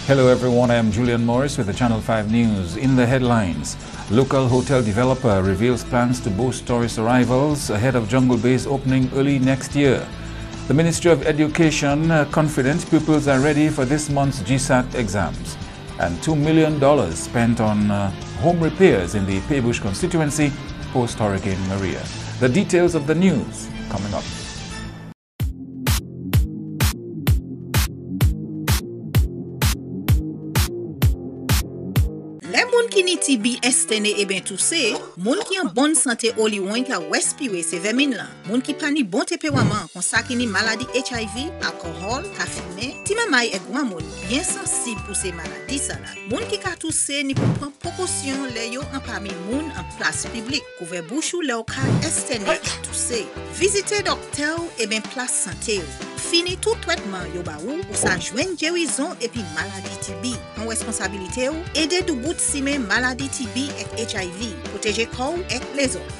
Hello everyone, I am Julian Morris with the Channel 5 News. In the headlines, local hotel developer reveals plans to boost tourist arrivals ahead of Jungle Bay's opening early next year. The Ministry of Education confident pupils are ready for this month's GSAT exams. And $2 million spent on home repairs in the Paybush constituency post-Hurricane Maria. The details of the news coming up. Les moun qui ni TB estene et ben tout c'est, moun qui en bonne santé oli ouin ka respirer c'est vermine là. Moun qui pa ni bon tempérament, kon sa ki ni maladie HIV, alcool, ka fumer, ti mamay et grand moun bien sensible pour ces maladies ça là. Moun qui ka tousse ni pour prendre précaution les yo en parmi moun en place publique, couvert bouche ou le ka estene tousse. Visiter docteur et ben place santé. Fini tout traitement yo ba ou sa joindre guérison et puis maladie TB. En responsabilité ou aider du bout de maladie TB et HIV, protéger corps et les autres.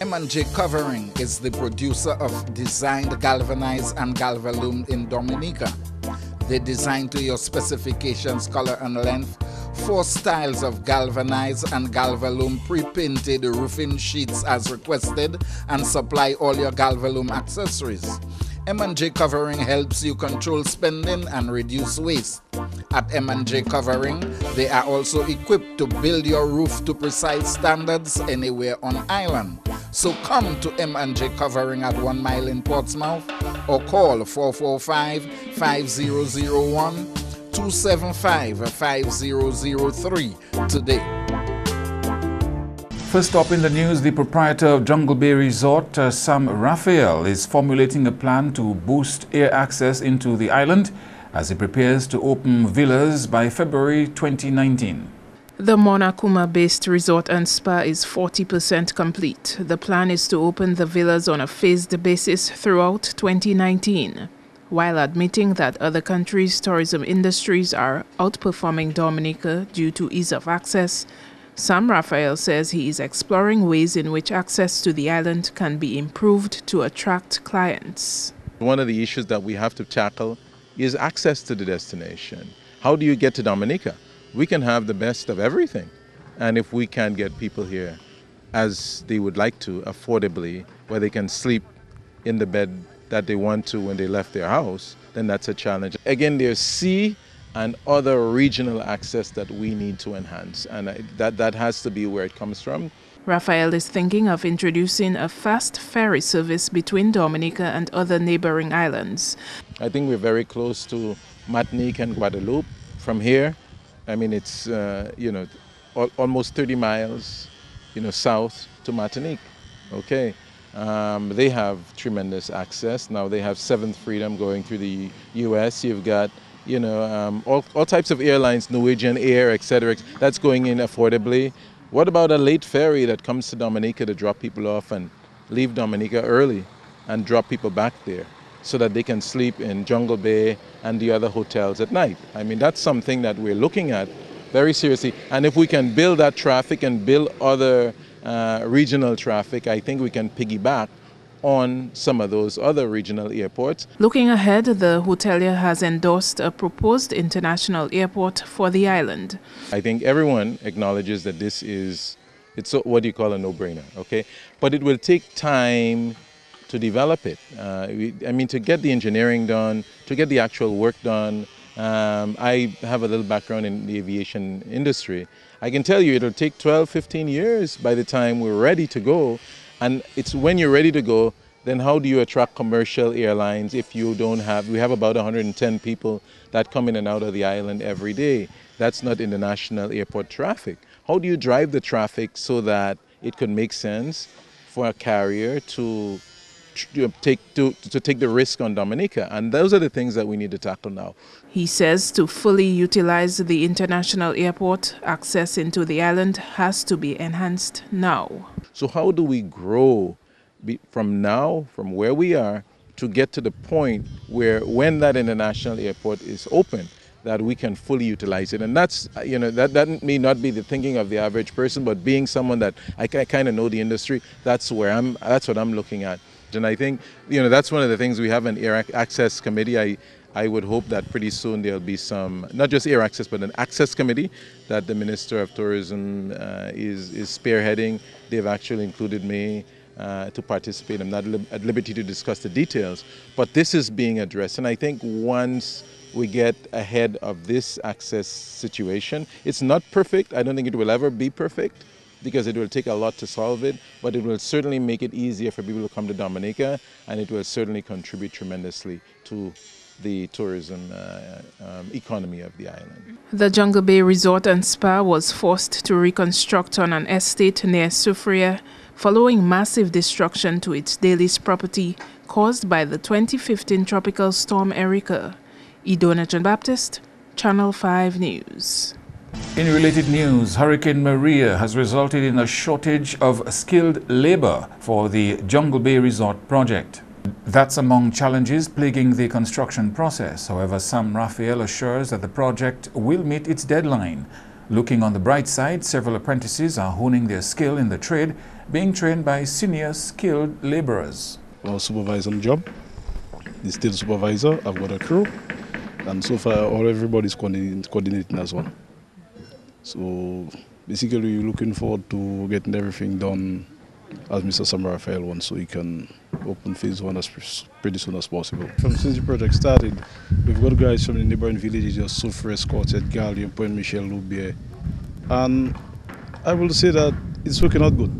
M&J Covering is the producer of designed galvanized and galvalume in Dominica. They design to your specifications, color and length, 4 styles of galvanized and galvalume pre-painted roofing sheets as requested, and supply all your galvalume accessories. M&J Covering helps you control spending and reduce waste. At M&J Covering, they are also equipped to build your roof to precise standards anywhere on island. So come to M&J Covering at 1 Mile in Portsmouth or call 445-5001 275-5003 today. First up in the news, the proprietor of Jungle Bay Resort, Sam Raphael, is formulating a plan to boost air access into the island as he prepares to open villas by February 2019. The Monakuma-based resort and spa is 40% complete. The plan is to open the villas on a phased basis throughout 2019. While admitting that other countries' tourism industries are outperforming Dominica due to ease of access, Sam Raphael says he is exploring ways in which access to the island can be improved to attract clients. One of the issues that we have to tackle is access to the destination. How do you get to Dominica? We can have the best of everything. And if we can get people here as they would like to, affordably, where they can sleep in the bed that they want to when they left their house, then that's a challenge. Again, there's sea and other regional access that we need to enhance, and that has to be where it comes from. Raphael is thinking of introducing a fast ferry service between Dominica and other neighboring islands. I think we're very close to Martinique and Guadeloupe from here. I mean, it's almost 30 miles, south to Martinique. Okay. They have tremendous access. Now they have 7th Freedom going through the U.S. You've got, all types of airlines, Norwegian Air, etc. That's going in affordably. What about a late ferry that comes to Dominica to drop people off and leave Dominica early and drop people back there so that they can sleep in Jungle Bay and the other hotels at night? I mean, that's something that we're looking at very seriously. And if we can build that traffic and build other regional traffic, I think we can piggyback on some of those other regional airports. Looking ahead, the hotelier has endorsed a proposed international airport for the island. I think everyone acknowledges that it's what you call a no-brainer, okay? But it will take time to develop it. To get the engineering done, to get the actual work done. I have a little background in the aviation industry. I can tell you it'll take 12, 15 years by the time we're ready to go. And it's when you're ready to go, then how do you attract commercial airlines if you don't have, we have about 110 people that come in and out of the island every day. That's not international airport traffic. How do you drive the traffic so that it could make sense for a carrier to take the risk on Dominica? And those are the things that we need to tackle now. He says to fully utilize the international airport, access into the island has to be enhanced now. So how do we grow from now, from where we are, to get to the point where when that international airport is open, that we can fully utilize it? And that's, that may not be the thinking of the average person, but being someone that I kind of know the industry, that's what I'm looking at. And I think, that's one of the things we have an Air Access Committee. I would hope that pretty soon there'll be some, not just air access, but an access committee that the Minister of Tourism is spearheading. They've actually included me to participate. I'm not at liberty to discuss the details, but this is being addressed. And I think once we get ahead of this access situation, it's not perfect. I don't think it will ever be perfect, because it will take a lot to solve it, but it will certainly make it easier for people to come to Dominica, and it will certainly contribute tremendously to the tourism economy of the island. The Jungle Bay Resort and Spa was forced to reconstruct on an estate near Soufriere following massive destruction to its Daly's property caused by the 2015 tropical storm Erica. Idona John Baptist, Channel 5 News. In related news, Hurricane Maria has resulted in a shortage of skilled labor for the Jungle Bay Resort project. That's among challenges plaguing the construction process. However, Sam Raphael assures that the project will meet its deadline. Looking on the bright side, several apprentices are honing their skill in the trade, being trained by senior skilled laborers. Our supervisor on the job, the still supervisor, I've got a crew, and so far everybody's coordinating as well. So basically we're looking forward to getting everything done as Mr. Sam Raphael wants, so he can open phase 1 as pretty soon as possible. Since the project started, we've got guys from the neighboring villages, just Soufriere, Quartet, Gallium, Point Michel, Loubier, and I will say that it's working out good.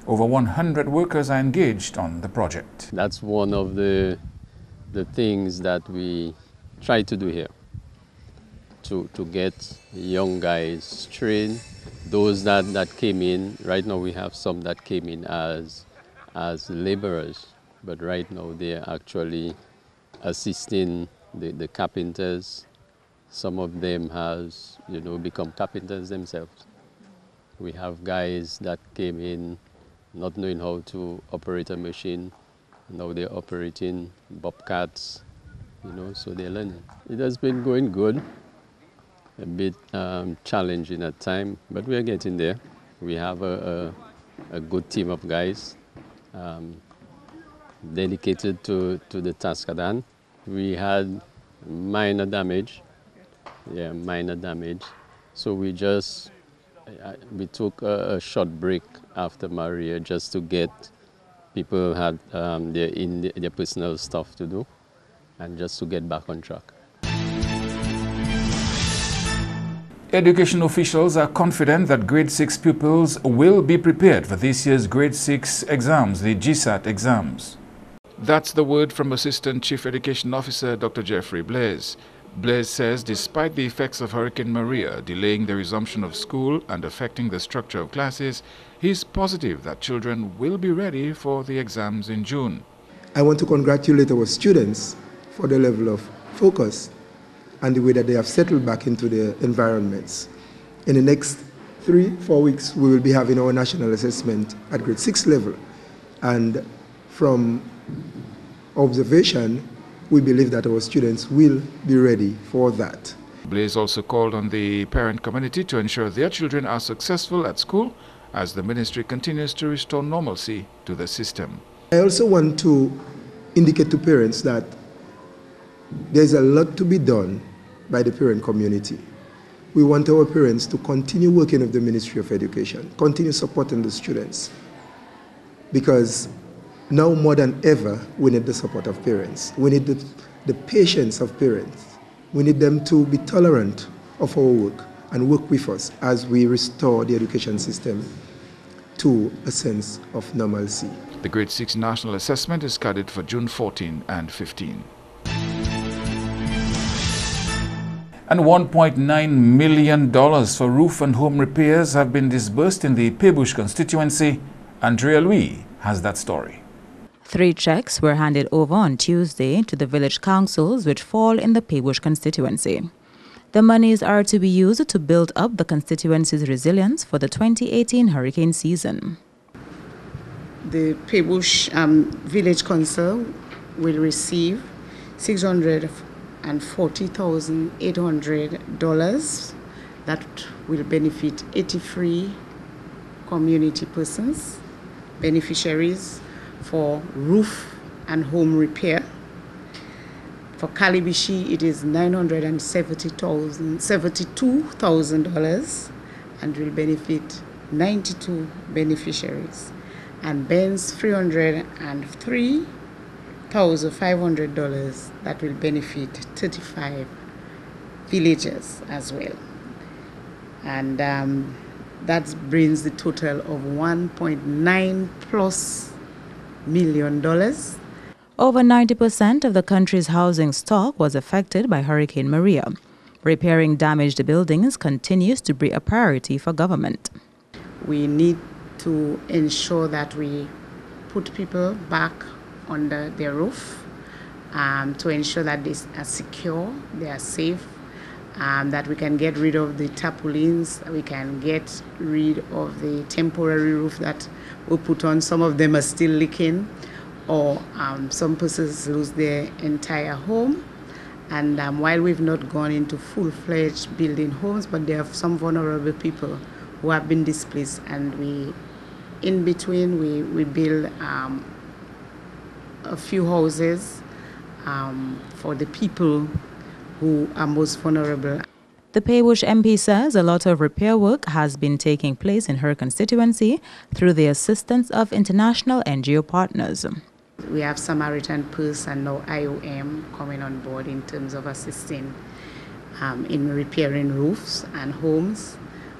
Over 100 workers are engaged on the project. That's one of the things that we try to do here, to get young guys trained. Those that came in, right now we have some that came in as laborers, but right now they are actually assisting the carpenters. Some of them has become carpenters themselves. We have guys that came in not knowing how to operate a machine. Now they're operating bobcats, so they're learning. It has been going good. A bit challenging at times, but we are getting there. We have a good team of guys dedicated to the task at hand. We had minor damage, so we took a short break after Maria just to get people had their personal stuff to do and just to get back on track. Education officials are confident that grade 6 pupils will be prepared for this year's grade 6 exams, the GSAT exams. That's the word from Assistant Chief Education Officer Dr. Jeffrey Blaise. Blaise says despite the effects of Hurricane Maria delaying the resumption of school and affecting the structure of classes, he's positive that children will be ready for the exams in June. I want to congratulate our students for the level of focus and the way that they have settled back into their environments. In the next 3-4 weeks, we will be having our national assessment at grade 6 level. And from observation, we believe that our students will be ready for that. Blaise also called on the parent community to ensure their children are successful at school as the ministry continues to restore normalcy to the system. I also want to indicate to parents that there's a lot to be done by the parent community. We want our parents to continue working with the Ministry of Education, continue supporting the students, because now more than ever, we need the support of parents. We need the patience of parents. We need them to be tolerant of our work and work with us as we restore the education system to a sense of normalcy. The grade 6 national assessment is scheduled for June 14 and 15. And $1.9 million for roof and home repairs have been disbursed in the Paybush constituency. Andrea Louis has that story. 3 checks were handed over on Tuesday to the village councils which fall in the Paybush constituency. The monies are to be used to build up the constituency's resilience for the 2018 hurricane season. The Paybush Village Council will receive $640,800 that will benefit 83 community persons, beneficiaries for roof and home repair. For Kalibishi, it is $972,000 and will benefit 92 beneficiaries. And Ben's $303,500 that will benefit 35 villages as well. And that brings the total of $1.9+ million. Over 90% of the country's housing stock was affected by Hurricane Maria. Repairing damaged buildings continues to be a priority for government. We need to ensure that we put people back under their roof, to ensure that they are secure, they are safe, that we can get rid of the tarpaulins, we can get rid of the temporary roof that we put on. Some of them are still leaking, or some persons lose their entire home. And while we've not gone into full-fledged building homes, but there are some vulnerable people who have been displaced, and we build a few houses for the people who are most vulnerable. The Pebush MP says a lot of repair work has been taking place in her constituency through the assistance of international NGO partners. We have Samaritan Purse and now IOM coming on board in terms of assisting in repairing roofs and homes.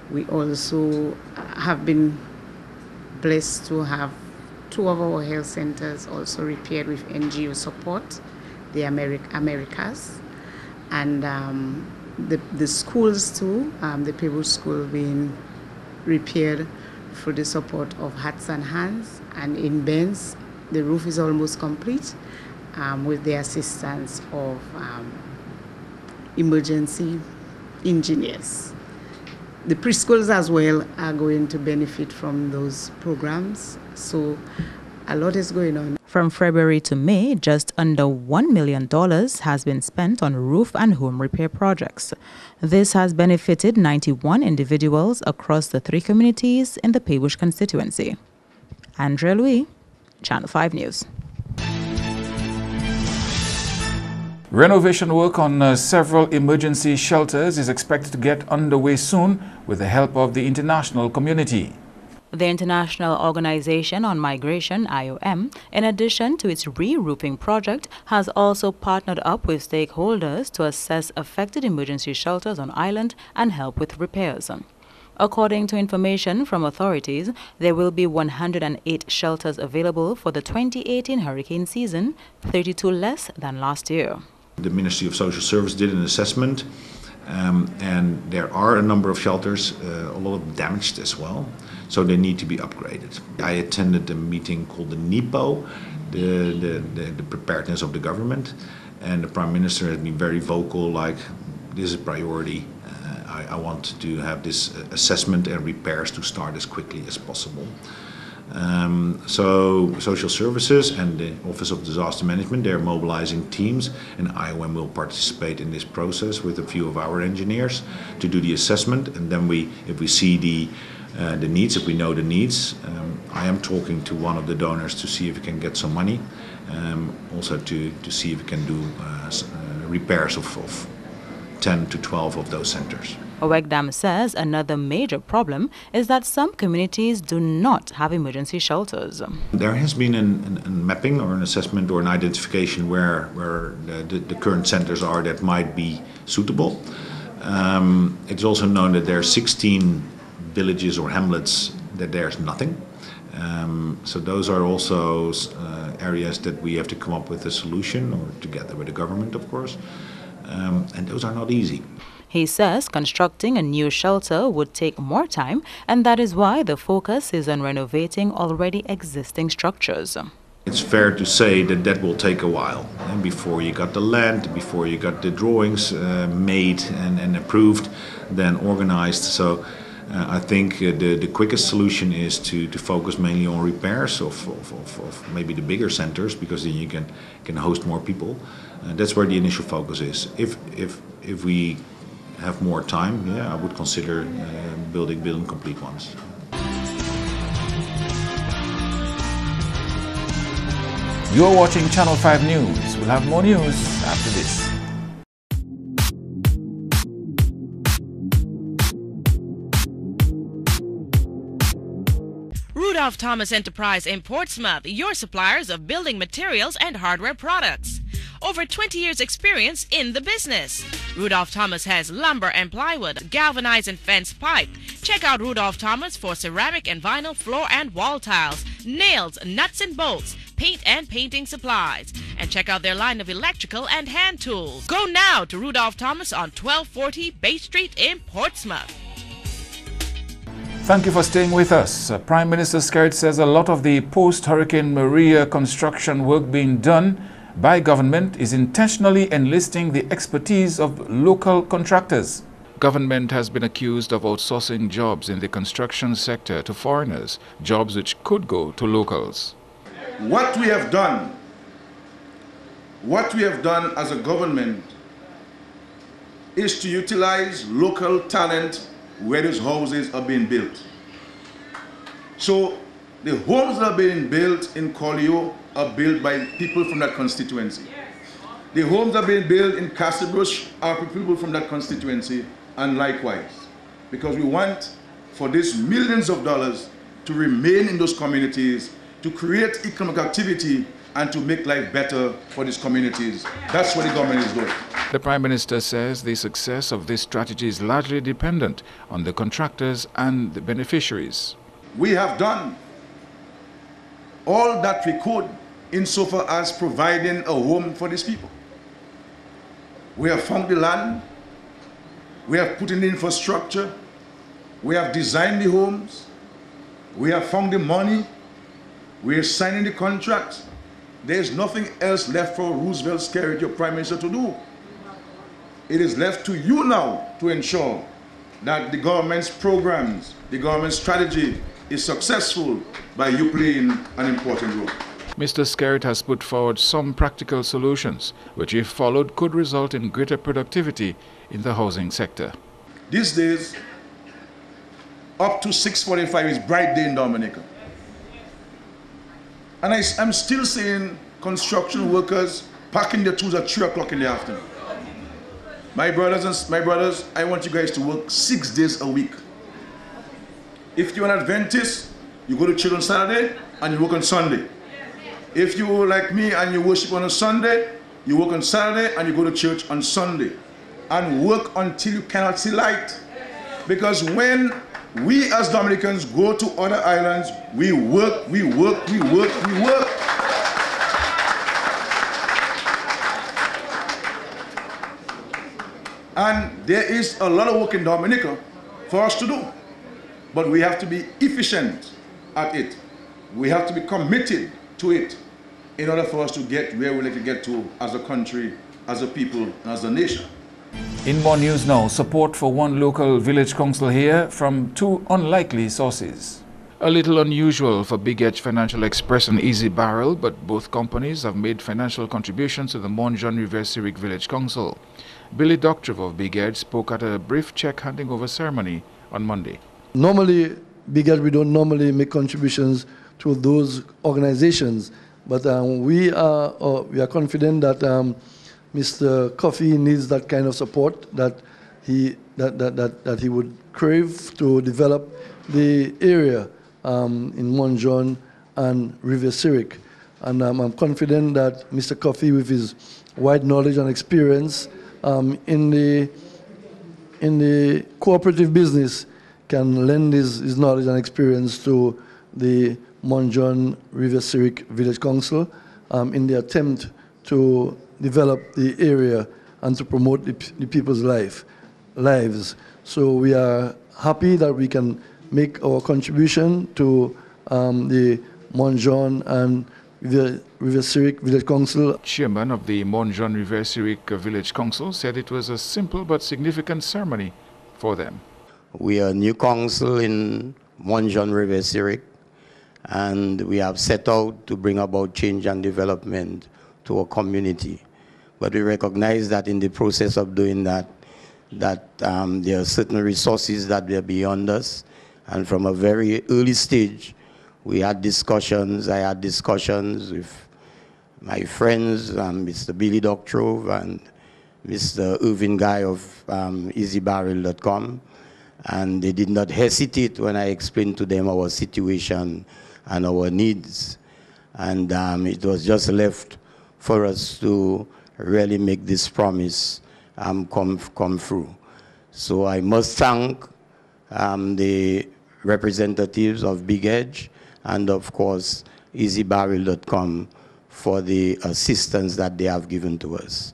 We also have been blessed to have 2 of our health centers also repaired with NGO support, the Americas. And the schools too, the Pebush School being repaired through the support of Hats and Hands. And in Ben's, the roof is almost complete with the assistance of emergency engineers. The preschools as well are going to benefit from those programs. So a lot is going on. From February to May, just under $1 million has been spent on roof and home repair projects. This has benefited 91 individuals across the 3 communities in the Pebush constituency. Andrea Louis, Channel 5 News. Renovation work on several emergency shelters is expected to get underway soon with the help of the international community. The International Organization on Migration, IOM, in addition to its re-roofing project, has also partnered up with stakeholders to assess affected emergency shelters on island and help with repairs. According to information from authorities, there will be 108 shelters available for the 2018 hurricane season, 32 less than last year. The Ministry of Social Service did an assessment, and there are a number of shelters, a lot of them damaged as well, so they need to be upgraded. I attended a meeting called the NIPO, the preparedness of the government, and the Prime Minister has been very vocal, like, this is a priority. I want to have this assessment and repairs to start as quickly as possible. So Social Services and the Office of Disaster Management, they're mobilizing teams, and IOM will participate in this process with a few of our engineers to do the assessment. And then if we see the needs, if we know the needs, I am talking to one of the donors to see if we can get some money, also to see if we can do repairs of 10 to 12 of those centers. Owegdam says another major problem is that some communities do not have emergency shelters. There has been a mapping or an assessment or an identification where the current centers are that might be suitable. It's also known that there are 16 villages or hamlets that there's nothing. So those are also areas that we have to come up with a solution, or together with the government, of course. And those are not easy. He says constructing a new shelter would take more time, and that is why the focus is on renovating already existing structures. It's fair to say that will take a while. And before you got the land, before you got the drawings made and approved, then organized. So I think the quickest solution is to focus mainly on repairs of maybe the bigger centers, because then you can host more people. That's where the initial focus is. If we have more time, I would consider building complete ones. You're watching Channel 5 News. We'll have more news after this. Rudolph Thomas Enterprise in Portsmouth, your suppliers of building materials and hardware products. Over 20 years experience in the business. Rudolph Thomas has lumber and plywood, galvanized and fenced pipe. Check out Rudolph Thomas for ceramic and vinyl floor and wall tiles, nails, nuts and bolts, paint and painting supplies. And check out their line of electrical and hand tools. Go now to Rudolph Thomas on 1240 Bay Street in Portsmouth. Thank you for staying with us. Prime Minister Skerrit says a lot of the post-Hurricane Maria construction work being done by government is intentionally enlisting the expertise of local contractors. Government has been accused of outsourcing jobs in the construction sector to foreigners, jobs which could go to locals. What we have done as a government is to utilize local talent where those houses are being built. So the homes that are being built in Collio are built by people from that constituency. The homes that are being built in Castlebrush are people from that constituency, and likewise. Because we want for these millions of dollars to remain in those communities, to create economic activity, and to make life better for these communities. That's what the government is doing. The Prime Minister says the success of this strategy is largely dependent on the contractors and the beneficiaries. We have done all that we could insofar as providing a home for these people. We have found the land, we have put in the infrastructure, we have designed the homes, we have found the money, we are signing the contracts. There's nothing else left for Roosevelt Skerrit, your Prime Minister, to do. It is left to you now to ensure that the government's programs, the government's strategy is successful by you playing an important role. Mr. Skerrit has put forward some practical solutions, which if followed could result in greater productivity in the housing sector. These days, up to 6:45 is bright day in Dominica. And I'm still seeing construction workers packing their tools at 3 o'clock in the afternoon. My brothers, I want you guys to work 6 days a week. If you're an Adventist, you go to church on Saturday and you work on Sunday. If you're like me and you worship on a Sunday, you work on Saturday and you go to church on Sunday. And work until you cannot see light. Because when we as Dominicans go to other islands, we work. And there is a lot of work in Dominica for us to do. But we have to be efficient at it. We have to be committed to it in order for us to get where we like to get to as a country, as a people, and as a nation. In more news now, support for one local village council here from two unlikely sources. A little unusual for Big Edge Financial Express and Easy Barrel, but both companies have made financial contributions to the Mont Jean River-Cyric Village Council. Billy Doctrev of Big Edge spoke at a brief check handing over ceremony on Monday. Normally, Big Edge, we don't normally make contributions to those organizations, but we are confident that Mr. Coffey needs that kind of support that he would crave to develop the area in Mont Jean and River-Cyric. And I'm confident that Mr. Coffey, with his wide knowledge and experience in the cooperative business, can lend his knowledge and experience to the Mont Jean River-Cyric Village Council in the attempt to develop the area and to promote the people's lives. So we are happy that we can make our contribution to the Mont Jean and River-Cyric Village Council. Chairman of the Mont Jean River-Cyric Village Council said it was a simple but significant ceremony for them. We are a new council in Mont Jean River-Cyric, and we have set out to bring about change and development to our community. But we recognize that in the process of doing that, there are certain resources that are beyond us. And from a very early stage, I had discussions with my friends, Mr. Billy Doctrove and Mr. Irvin Guy of easybarrel.com, and they did not hesitate when I explained to them our situation and our needs. And it was just left for us to really make this promise come through. So I must thank the representatives of Big Edge and, of course, easybarrel.com for the assistance that they have given to us.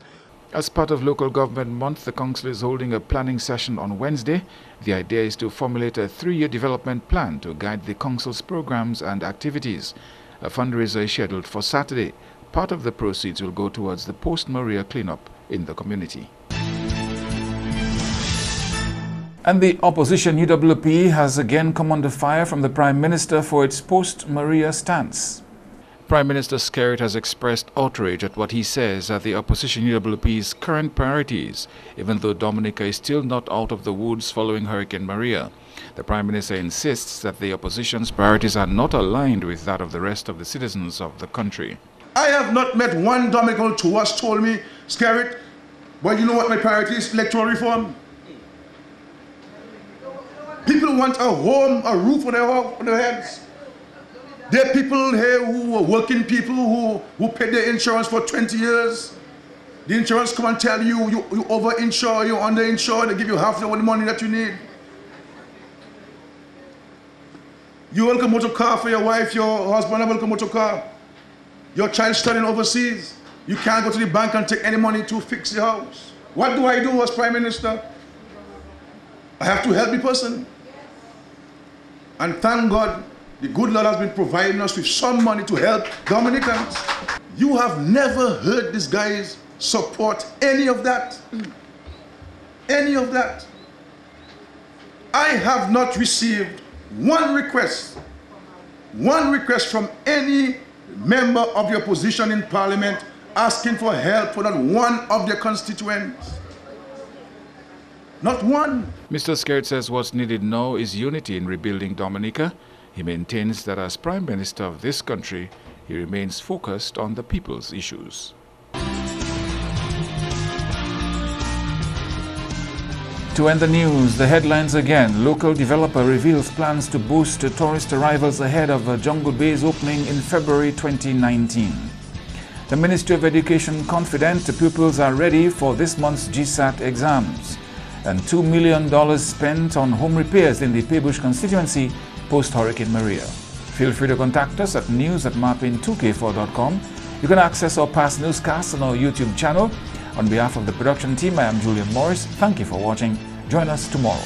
As part of Local Government Month, the Council is holding a planning session on Wednesday. The idea is to formulate a 3-year development plan to guide the Council's programs and activities. A fundraiser is scheduled for Saturday. Part of the proceeds will go towards the post-Maria cleanup in the community. And the opposition UWP has again come under fire from the Prime Minister for its post-Maria stance. Prime Minister Skerrit has expressed outrage at what he says are the opposition UWP's current priorities, even though Dominica is still not out of the woods following Hurricane Maria. The Prime Minister insists that the opposition's priorities are not aligned with that of the rest of the citizens of the country. I have not met one Dominican who has told me, Skerrit, but you know what my priority is? Electoral reform. People want a home, a roof on their heads. There are people here who are working people who paid their insurance for 20 years. The insurance come and tell you, you over-insure, you under-insure, they give you half the money that you need. You welcome motor car for your wife, your husband, a welcome motor car. Your child studying overseas. You can't go to the bank and take any money to fix the house. What do I do as Prime Minister? I have to help the person. And thank God, the good Lord has been providing us with some money to help Dominicans. You have never heard these guys support any of that. Any of that. I have not received one request from any member of the opposition in Parliament asking for help for not one of their constituents. Not one. Mr. Skerrit says what's needed now is unity in rebuilding Dominica. He maintains that as Prime Minister of this country, he remains focused on the people's issues. To end the news, the headlines again. Local developer reveals plans to boost tourist arrivals ahead of Jungle Bay's opening in February 2019. The Ministry of Education confident the pupils are ready for this month's GSAT exams. And $2 million spent on home repairs in the Paybush constituency post-Hurricane Maria. Feel free to contact us at news@marpin2k4.com. You can access our past newscasts on our YouTube channel. On behalf of the production team, I am Julian Morris. Thank you for watching. Join us tomorrow.